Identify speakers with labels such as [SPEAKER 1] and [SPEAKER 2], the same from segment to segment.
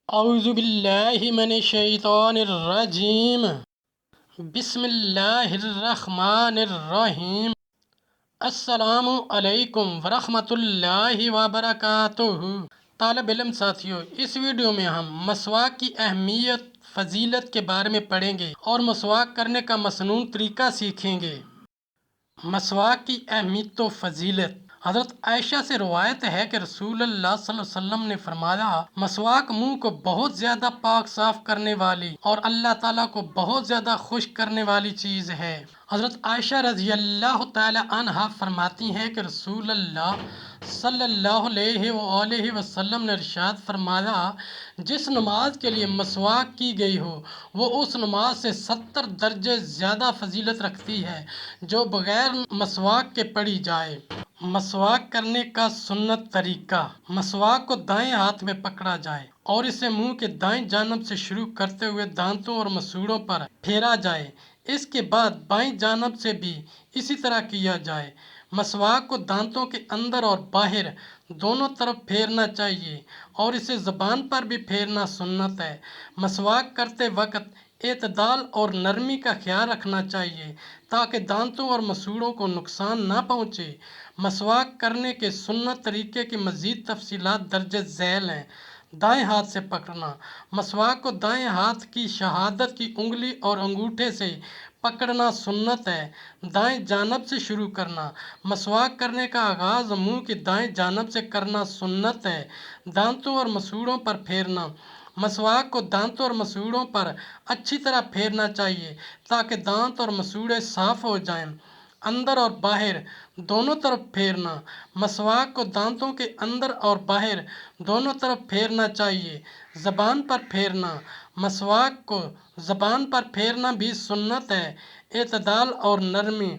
[SPEAKER 1] اعوذ باللہ من الشیطان الرجیم بسم اللہ الرحمن الرحیم۔ السلام علیکم ورحمۃ اللہ وبرکاتہ۔ طالب علم ساتھیوں، اس ویڈیو میں ہم مسواک کی اہمیت، فضیلت کے بارے میں پڑھیں گے اور مسواک کرنے کا مسنون طریقہ سیکھیں گے۔ مسواک کی اہمیت و فضیلت۔ حضرت عائشہ سے روایت ہے کہ رسول اللہ صلی اللہ علیہ وسلم نے فرمایا، مسواک منہ کو بہت زیادہ پاک صاف کرنے والی اور اللہ تعالیٰ کو بہت زیادہ خوش کرنے والی چیز ہے۔ حضرت عائشہ رضی اللہ تعالی عنہا فرماتی ہیں کہ رسول اللہ صلی اللہ علیہ وآلہ وسلم نے ارشاد فرمایا، جس نماز کے لیے مسواک کی گئی ہو وہ اس نماز سے 70 درجے زیادہ فضیلت رکھتی ہے جو بغیر مسواک کے پڑھی جائے۔ مسواک کرنے کا سنت طریقہ۔ مسواک کو دائیں ہاتھ میں پکڑا جائے اور اسے منہ کے دائیں جانب سے شروع کرتے ہوئے دانتوں اور مسوڑوں پر پھیرا جائے۔ اس کے بعد بائیں جانب سے بھی اسی طرح کیا جائے۔ مسواک کو دانتوں کے اندر اور باہر دونوں طرف پھیرنا چاہیے اور اسے زبان پر بھی پھیرنا سنت ہے۔ مسواک کرتے وقت اعتدال اور نرمی کا خیال رکھنا چاہیے تاکہ دانتوں اور مسوڑوں کو نقصان نہ پہنچے۔ مسواک کرنے کے سنت طریقے کی مزید تفصیلات درج ذیل ہیں۔ دائیں ہاتھ سے پکڑنا۔ مسواک کو دائیں ہاتھ کی شہادت کی انگلی اور انگوٹھے سے پکڑنا سنت ہے۔ دائیں جانب سے شروع کرنا۔ مسواک کرنے کا آغاز منہ کی دائیں جانب سے کرنا سنت ہے۔ دانتوں اور مسوڑوں پر پھیرنا۔ مسواک کو دانتوں اور مسوڑوں پر اچھی طرح پھیرنا چاہیے تاکہ دانت اور مسوڑے صاف ہو جائیں۔ اندر اور باہر دونوں طرف پھیرنا۔ مسواک کو دانتوں کے اندر اور باہر دونوں طرف پھیرنا چاہیے۔ زبان پر پھیرنا۔ مسواک کو زبان پر پھیرنا بھی سنت ہے۔ اعتدال اور نرمی۔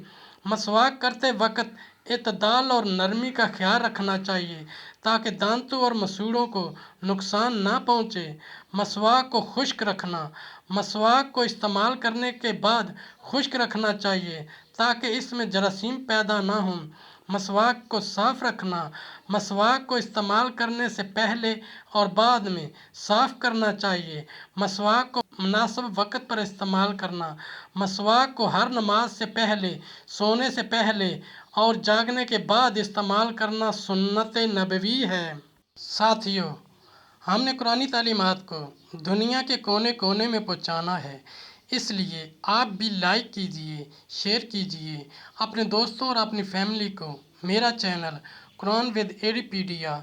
[SPEAKER 1] مسواک کرتے وقت اعتدال اور نرمی کا خیال رکھنا چاہیے تاکہ دانتوں اور مسوڑوں کو نقصان نہ پہنچے۔ مسواک کو خشک رکھنا۔ مسواک کو استعمال کرنے کے بعد خشک رکھنا چاہیے تاکہ اس میں جراثیم پیدا نہ ہوں۔ مسواک کو صاف رکھنا۔ مسواک کو استعمال کرنے سے پہلے اور بعد میں صاف کرنا چاہیے۔ مسواک کو مناسب وقت پر استعمال کرنا۔ مسواک کو ہر نماز سے پہلے، سونے سے پہلے اور جاگنے کے بعد استعمال کرنا سنت نبوی ہے۔ ساتھیوں، ہم نے قرآنی تعلیمات کو دنیا کے کونے کونے میں پہنچانا ہے، اس لیے آپ بھی لائک کیجئے، شیئر کیجئے، اپنے دوستوں اور اپنی فیملی کو میرا چینل قرآن ود ایڈیپیڈیا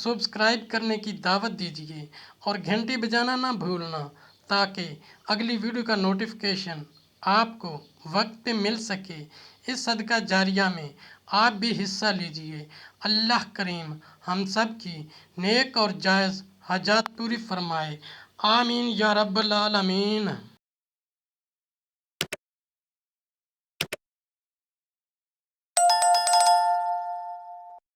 [SPEAKER 1] سبسکرائب کرنے کی دعوت دیجئے اور گھنٹی بجانا نہ بھولنا تاکہ اگلی ویڈیو کا نوٹیفیکیشن آپ کو وقت پہ مل سکے۔ اس صدقہ جاریہ میں آپ بھی حصہ لیجئے۔ اللہ کریم ہم سب کی نیک اور جائز حاجات پوری فرمائے۔ آمین یا رب العالمین۔